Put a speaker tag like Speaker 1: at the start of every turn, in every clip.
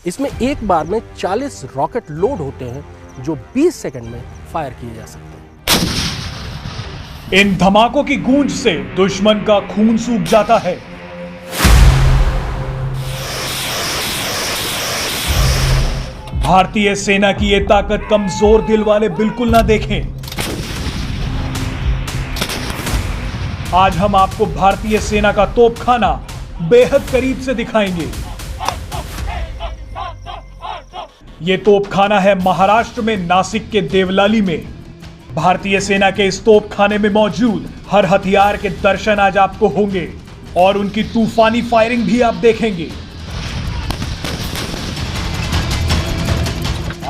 Speaker 1: इसमें एक बार में 40 रॉकेट लोड होते हैं जो 20 सेकंड में फायर किए जा सकते हैं।
Speaker 2: इन धमाकों की गूंज से दुश्मन का खून सूख जाता है। भारतीय सेना की यह ताकत कमजोर दिल वाले बिल्कुल ना देखें। आज हम आपको भारतीय सेना का तोपखाना बेहद करीब से दिखाएंगे। यह तोपखाना है महाराष्ट्र में नासिक के देवलाली में। भारतीय सेना के इस तोपखाने में मौजूद हर हथियार के दर्शन आज आपको होंगे और उनकी तूफानी फायरिंग भी आप देखेंगे।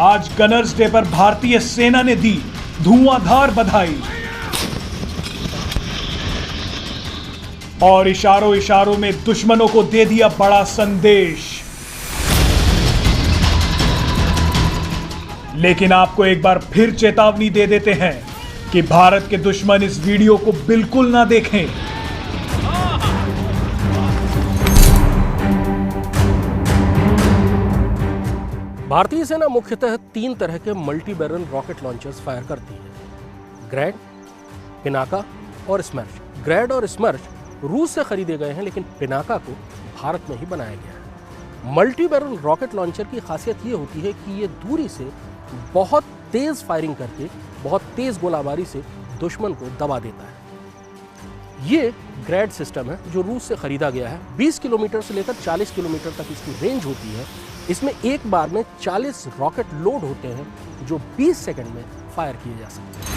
Speaker 2: आज गनर्स डे पर भारतीय सेना ने दी धुआंधार बधाई और इशारों इशारों में दुश्मनों को दे दिया बड़ा संदेश। लेकिन आपको एक बार फिर चेतावनी दे देते हैं कि भारत के दुश्मन इस वीडियो को बिल्कुल ना देखें।
Speaker 1: भारतीय सेना मुख्यतः 3 तरह के multi barrel rocket launchers fire करती है, ग्रैड, पिनाका और स्मर्श। ग्रैड और स्मर्श रूस से खरीदे गए हैं, लेकिन पिनाका को भारत में ही बनाया गया है। मल्टी बैरल रॉकेट लॉन्चर की खासियत ये होती है कि ये दूरी से बहुत तेज फायरिंग करके बहुत तेज गोलाबारी से दुश्मन को दबा देता है। ये ग्रैड सिस्टम है जो रूस से खरीदा गया है। 20 किलोमीटर से लेकर 40 किलोमीटर तक इसकी रेंज होती है। इसमें एक बार में 40 रॉकेट लोड होते हैं जो 20 सेकंड में फायर किए जा सकते हैं।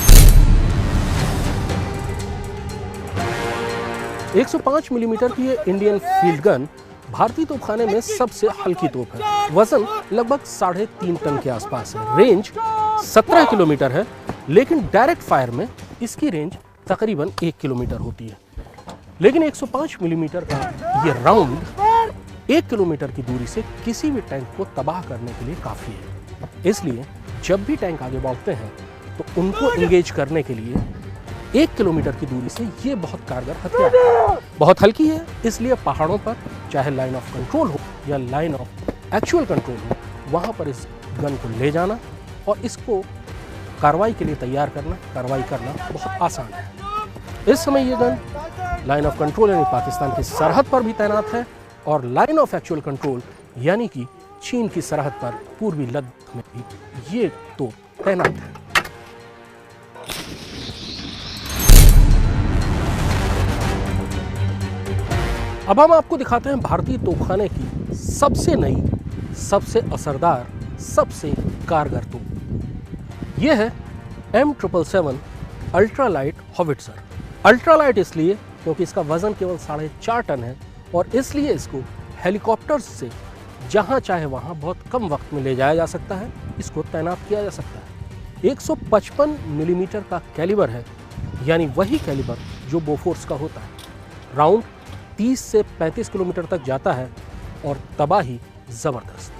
Speaker 1: 105 मिलीमीटर की ये इंडियन फील्ड गन भारतीय तोपखाने में सबसे हल्की तोप है। वजन लगभग 3.5 टन के आसपास है। रेंज 17 किलोमीटर है, लेकिन डायरेक्ट फायर में इसकी रेंज तकरीबन 1 किलोमीटर होती है। लेकिन 105 मिलीमीटर का ये राउंड 1 किलोमीटर की दूरी से किसी भी टैंक को तबाह करने के लिए काफ़ी है। इसलिए जब भी टैंक आगे बढ़ते हैं तो उनको इंगेज करने के लिए 1 किलोमीटर की दूरी से ये बहुत कारगर हथियार है। बहुत हल्की है, इसलिए पहाड़ों पर चाहे लाइन ऑफ कंट्रोल हो या लाइन ऑफ एक्चुअल कंट्रोल हो, वहाँ पर इस गन को ले जाना और इसको कार्रवाई के लिए तैयार करना, कार्रवाई करना बहुत आसान है। इस समय ये गन लाइन ऑफ कंट्रोल यानी पाकिस्तान की सरहद पर भी तैनात है और लाइन ऑफ एक्चुअल कंट्रोल यानी कि चीन की सरहद पर पूर्वी लद्दाख में भी ये तो तैनात है। अब हम आपको दिखाते हैं भारतीय तोपखाने की सबसे नई, सबसे असरदार, सबसे कारगर तोप। यह है M777 अल्ट्रालाइट हॉविट्जर। अल्ट्रालाइट इसलिए क्योंकि इसका वजन केवल 4.5 टन है और इसलिए इसको हेलीकॉप्टर्स से जहां चाहे वहां बहुत कम वक्त में ले जाया जा सकता है, इसको तैनात किया जा सकता है। 155 मिलीमीटर का कैलिबर है, यानी वही कैलिबर जो बोफोर्स का होता है। राउंड 30 से 35 किलोमीटर तक जाता है और तबाही जबरदस्त।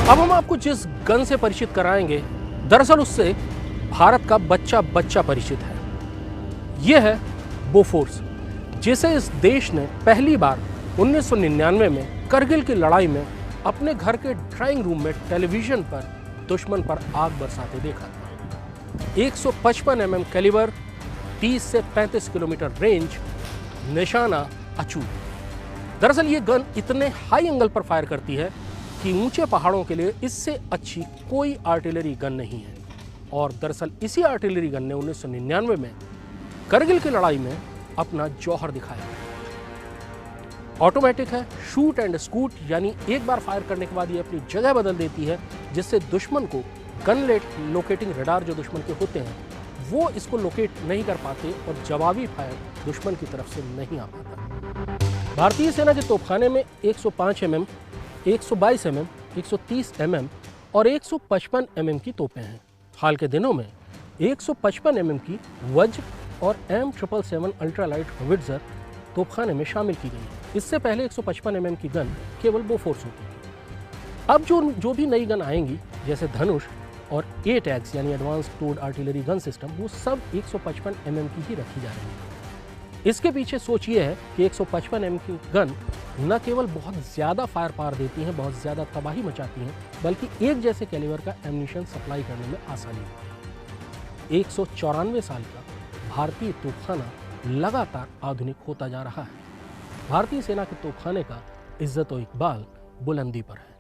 Speaker 1: अब हम आपको जिस गन से परिचित कराएंगे, दरअसल उससे भारत का बच्चा बच्चा परिचित है। यह है बोफोर्स, जिसे इस देश ने पहली बार 1999 में करगिल की लड़ाई में अपने घर के ड्राइंग रूम में टेलीविजन पर दुश्मन पर आग बरसाते देखा। 155 mm कैलिबर, 30 से 35 किलोमीटर रेंज, निशाना अचूक। दरअसल ये गन इतने हाई एंगल पर फायर करती है कि ऊंचे पहाड़ों के लिए इससे अच्छी कोई आर्टिलरी गन नहीं है। और दरअसल इसी आर्टिलरी गन ने 1999 में करगिल की लड़ाई में अपना जौहर दिखाया। ऑटोमेटिक है, शूट एंड स्कूट, यानी एक बार फायर करने के बाद ये अपनी जगह बदल देती है, जिससे दुश्मन को गन लोकेटिंग रडार जो दुश्मन के होते हैं वो इसको लोकेट नहीं कर पाते और जवाबी फायर दुश्मन की तरफ से नहीं आ पाता। भारतीय सेना के तोपखाने में 105 mm, 122 mm, 130 mm और 155 mm की तोपें हैं। हाल के दिनों में 155 mm की वज्र और M777 अल्ट्रालाइट हॉविट्जर तोपखाने में शामिल की गई है। इससे पहले 155 mm की गन केवल बोफोर्स होती थी। अब जो भी नई गन आएंगी, जैसे धनुष और ATAGS यानी advanced towed artillery gun system, वो सब 155 mm की ही रखी जा रही है। इसके पीछे सोच ये है कि 155 एम की गन न केवल बहुत ज़्यादा फायर पावर देती हैं, बहुत ज़्यादा तबाही मचाती हैं, बल्कि एक जैसे कैलिबर का एम्यूनिशन सप्लाई करने में आसानी होती है। 194 साल का भारतीय तोपखाना लगातार आधुनिक होता जा रहा है। भारतीय सेना के तोपखाने का इज्जत व इकबाल बुलंदी पर है।